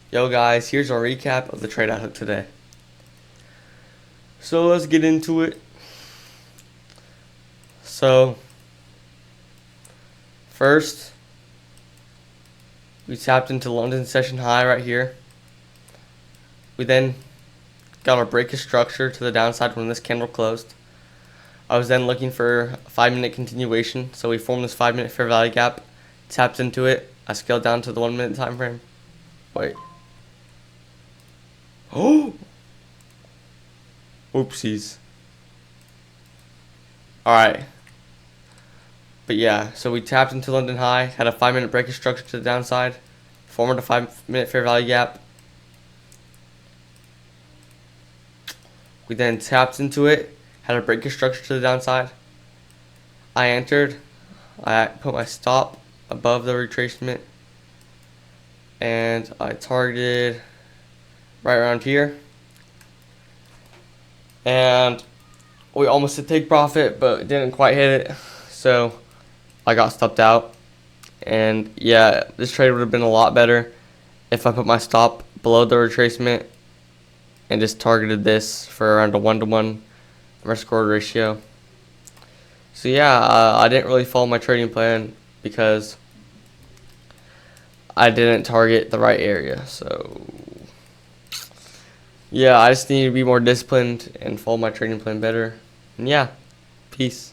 Yo guys, here's a recap of the trade I took today. So let's get into it. So first, we tapped into London session high right here. We then got our break of structure to the downside when this candle closed. I was then looking for a 5-minute continuation, so we formed this 5-minute fair value gap, tapped into it. I scaled down to the 1-minute time frame. Wait. Oh! Oopsies. Alright. But yeah, so we tapped into London high, had a 5-minute break of structure to the downside, formed a 5-minute fair value gap. We then tapped into it, had a break of structure to the downside. I entered, I put my stop above the retracement, and I targeted right around here. And we almost did take profit, but didn't quite hit it, so I got stopped out. And yeah, this trade would have been a lot better if I put my stop below the retracement and just targeted this for around a 1-to-1 risk reward ratio. So yeah, I didn't really follow my trading plan because I didn't target the right area. So yeah, I just need to be more disciplined and follow my trading plan better. And yeah, peace.